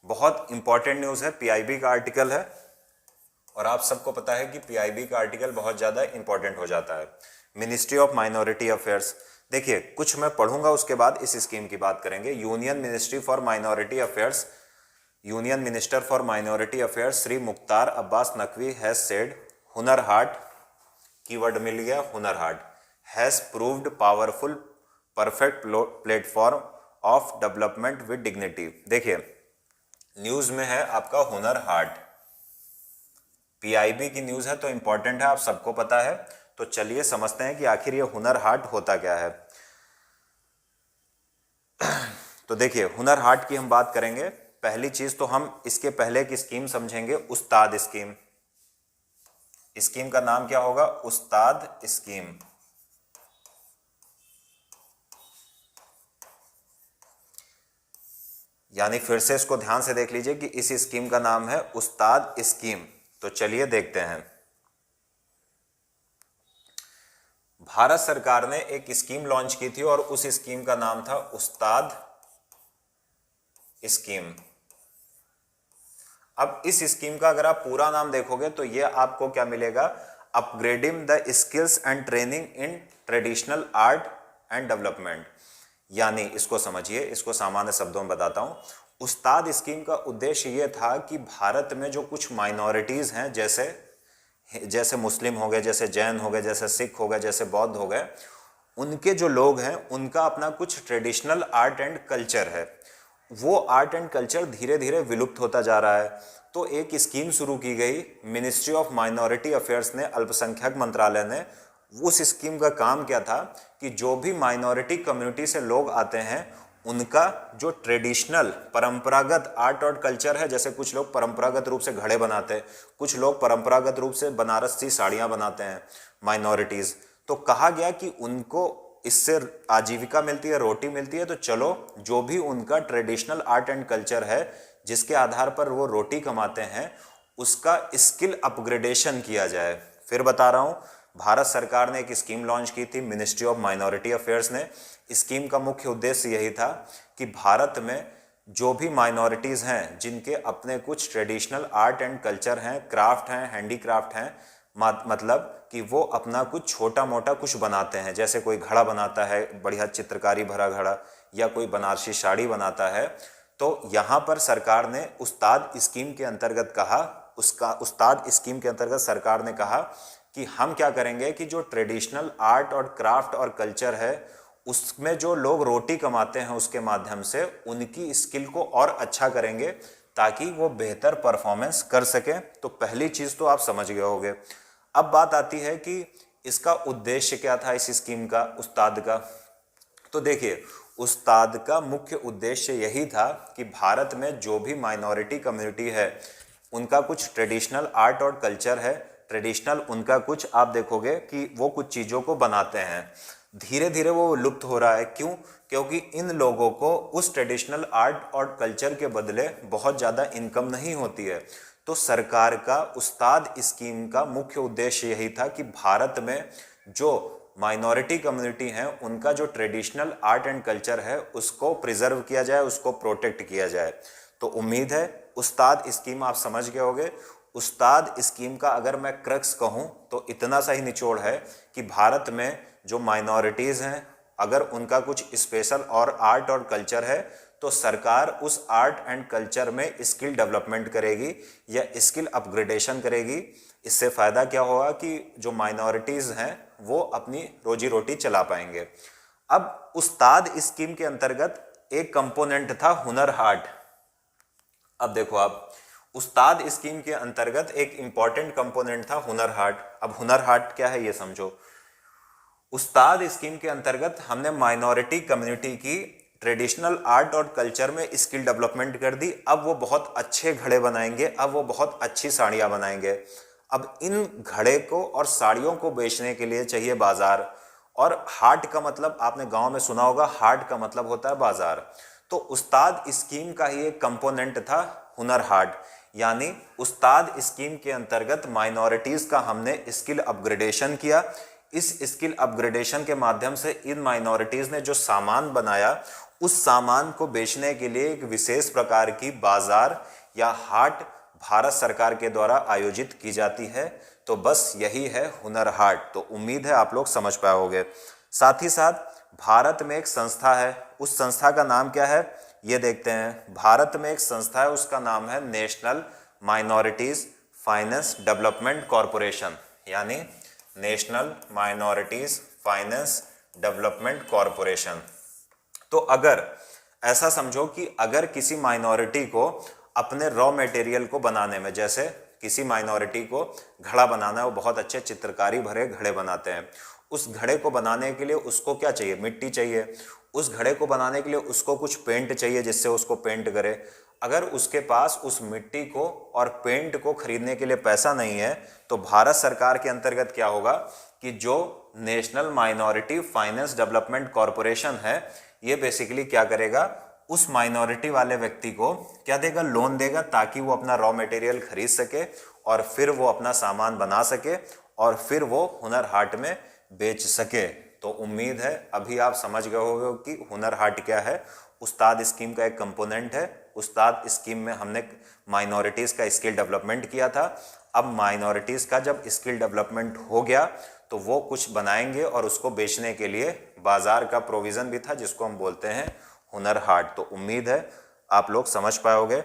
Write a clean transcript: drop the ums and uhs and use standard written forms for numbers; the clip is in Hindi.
बहुत इंपॉर्टेंट न्यूज़ है, पीआईबी का आर्टिकल है और आप सबको पता है कि पीआईबी का आर्टिकल बहुत ज़्यादा इंपॉर्टेंट हो जाता है। मिनिस्ट्री ऑफ माइनॉरिटी अफेयर्स, देखिए कुछ मैं पढ़ूंगा उसके बाद इस स्कीम की बात करेंगे। Union ministry for minority affairs, union minister for minority affairs Shri Mukhtar Abbas Naqvi has said Hunar Haat, keyword मिल गया Hunar Haat, has proved powerful perfect platform of development with dignity. देखिए न्यूज में है आपका हुनर हाट, पीआईबी की न्यूज है तो इंपॉर्टेंट है, आप सबको पता है। तो चलिए समझते हैं कि आखिर ये हुनर हाट होता क्या है। तो देखिए हुनर हाट की हम बात करेंगे। पहली चीज तो हम इसके पहले की स्कीम समझेंगे, उस्ताद स्कीम। स्कीम का नाम क्या होगा? उस्ताद स्कीम। यानी फिर से इसको ध्यान से देख लीजिए कि इस स्कीम का नाम है उस्ताद स्कीम। तो चलिए देखते हैं। भारत सरकार ने एक स्कीम लॉन्च की थी और उस स्कीम का नाम था उस्ताद स्कीम। अब इस स्कीम का अगर आप पूरा नाम देखोगे तो ये आपको क्या मिलेगा? Upgrading the skills and training in traditional art and development. यानी इसको समझिए, इसको सामान्य शब्दों में बताता हूं। उस्ताद स्कीम का उद्देश्य यह था कि भारत में जो कुछ माइनॉरिटीज हैं, जैसे मुस्लिम हो गए, जैसे जैन हो गए, जैसे सिख हो गए, जैसे बौद्ध हो गए, उनके जो लोग हैं उनका अपना कुछ ट्रेडिशनल आर्ट एंड कल्चर है, वो आर्ट एंड कल्चर धीरे धीरे विलुप्त होता जा रहा है। तो एक स्कीम शुरू की गई, मिनिस्ट्री ऑफ माइनॉरिटी अफेयर्स ने, अल्पसंख्यक मंत्रालय ने। उस स्कीम का काम क्या था कि जो भी माइनॉरिटी कम्युनिटी से लोग आते हैं उनका जो ट्रेडिशनल परंपरागत आर्ट और कल्चर है, जैसे कुछ लोग परंपरागत रूप से घड़े बनाते हैं, कुछ लोग परंपरागत रूप से बनारसी साड़ियाँ बनाते हैं माइनॉरिटीज़, तो कहा गया कि उनको इससे आजीविका मिलती है, रोटी मिलती है, तो चलो जो भी उनका ट्रेडिशनल आर्ट एंड कल्चर है जिसके आधार पर वो रोटी कमाते हैं उसका स्किल अपग्रेडेशन किया जाए। फिर बता रहा हूँ, भारत सरकार ने एक स्कीम लॉन्च की थी, मिनिस्ट्री ऑफ माइनॉरिटी अफेयर्स ने। स्कीम का मुख्य उद्देश्य यही था कि भारत में जो भी माइनॉरिटीज़ हैं जिनके अपने कुछ ट्रेडिशनल आर्ट एंड कल्चर हैं, क्राफ्ट हैं, हैंडीक्राफ्ट हैं, मतलब कि वो अपना कुछ छोटा मोटा कुछ बनाते हैं, जैसे कोई घड़ा बनाता है, बढ़िया चित्रकारी भरा घड़ा, या कोई बनारसी साड़ी बनाता है, तो यहाँ पर सरकार ने उस्ताद स्कीम के अंतर्गत कहा, उस्ताद स्कीम के अंतर्गत सरकार ने कहा कि हम क्या करेंगे कि जो ट्रेडिशनल आर्ट और क्राफ्ट और कल्चर है उसमें जो लोग रोटी कमाते हैं उसके माध्यम से उनकी स्किल को और अच्छा करेंगे ताकि वो बेहतर परफॉर्मेंस कर सकें। तो पहली चीज़ तो आप समझ गए होंगे। अब बात आती है कि इसका उद्देश्य क्या था इस स्कीम का, उस्ताद का। तो देखिए उस्ताद का मुख्य उद्देश्य यही था कि भारत में जो भी माइनॉरिटी कम्युनिटी है उनका कुछ ट्रेडिशनल आर्ट और कल्चर है, ट्रेडिशनल उनका कुछ आप देखोगे कि वो कुछ चीज़ों को बनाते हैं, धीरे धीरे वो लुप्त हो रहा है। क्यों? क्योंकि इन लोगों को उस ट्रेडिशनल आर्ट और कल्चर के बदले बहुत ज़्यादा इनकम नहीं होती है। तो सरकार का उस्ताद स्कीम का मुख्य उद्देश्य यही था कि भारत में जो माइनॉरिटी कम्युनिटी हैं उनका जो ट्रेडिशनल आर्ट एंड कल्चर है उसको प्रिजर्व किया जाए, उसको प्रोटेक्ट किया जाए। तो उम्मीद है उस्ताद स्कीम आप समझ गए होंगे। उस्ताद स्कीम का अगर मैं क्रक्स कहूँ तो इतना सा ही निचोड़ है कि भारत में जो माइनॉरिटीज़ हैं अगर उनका कुछ स्पेशल और आर्ट और कल्चर है तो सरकार उस आर्ट एंड कल्चर में स्किल डेवलपमेंट करेगी या स्किल अपग्रेडेशन करेगी। इससे फ़ायदा क्या होगा कि जो माइनॉरिटीज़ हैं वो अपनी रोजी रोटी चला पाएंगे। अब उस्ताद स्कीम के अंतर्गत एक कंपोनेंट था हुनर हाट। अब देखो आप, उस्ताद स्कीम के अंतर्गत एक इंपॉर्टेंट कंपोनेंट था हुनर हाट। अब हुनर हाट क्या है ये समझो। उस्ताद स्कीम के अंतर्गत हमने माइनॉरिटी कम्युनिटी की ट्रेडिशनल आर्ट और कल्चर में स्किल डेवलपमेंट कर दी। अब वो बहुत अच्छे घड़े बनाएंगे, अब वो बहुत अच्छी साड़ियाँ बनाएंगे। अब इन घड़े को और साड़ियों को बेचने के लिए चाहिए बाजार, और हाट का मतलब आपने गांव में सुना होगा, हाट का मतलब होता है बाजार। तो उस्ताद स्कीम का ही एक कंपोनेंट था हुनर हाट। यानी उस्ताद स्कीम के अंतर्गत माइनॉरिटीज़ का हमने स्किल अपग्रेडेशन किया। इस स्किल अपग्रेडेशन के माध्यम से इन माइनॉरिटीज़ ने जो सामान बनाया उस सामान को बेचने के लिए एक विशेष प्रकार की बाजार या हाट भारत सरकार के द्वारा आयोजित की जाती है। तो बस यही है हुनर हाट। तो उम्मीद है आप लोग समझ पाए होंगे। साथ ही साथ भारत में एक संस्था है, उस संस्था का नाम क्या है ये देखते हैं। भारत में एक संस्था है, उसका नाम है national minorities finance development corporation, यानी national minorities finance development corporation. तो अगर ऐसा समझो कि अगर किसी माइनॉरिटी को अपने रॉ मटेरियल को बनाने में, जैसे किसी माइनॉरिटी को घड़ा बनाना है, वो बहुत अच्छे चित्रकारी भरे घड़े बनाते हैं, उस घड़े को बनाने के लिए उसको क्या चाहिए, मिट्टी चाहिए। उस घड़े को बनाने के लिए उसको कुछ पेंट चाहिए जिससे उसको पेंट करे। अगर उसके पास उस मिट्टी को और पेंट को खरीदने के लिए पैसा नहीं है, तो भारत सरकार के अंतर्गत क्या होगा कि जो national minority finance development corporation है, ये बेसिकली क्या करेगा, उस माइनॉरिटी वाले व्यक्ति को क्या देगा, लोन देगा, ताकि वो अपना रॉ मटेरियल खरीद सके और फिर वो अपना सामान बना सके और फिर वो हुनर हाट में बेच सके। तो उम्मीद है अभी आप समझ गए होंगे कि हुनर हाट क्या है। उस्ताद स्कीम का एक कंपोनेंट है। उस्ताद स्कीम में हमने माइनॉरिटीज़ का स्किल डेवलपमेंट किया था। अब माइनॉरिटीज़ का जब स्किल डेवलपमेंट हो गया तो वो कुछ बनाएंगे और उसको बेचने के लिए बाजार का प्रोविज़न भी था, जिसको हम बोलते हैं हुनर हाट। तो उम्मीद है आप लोग समझ पाए होंगे।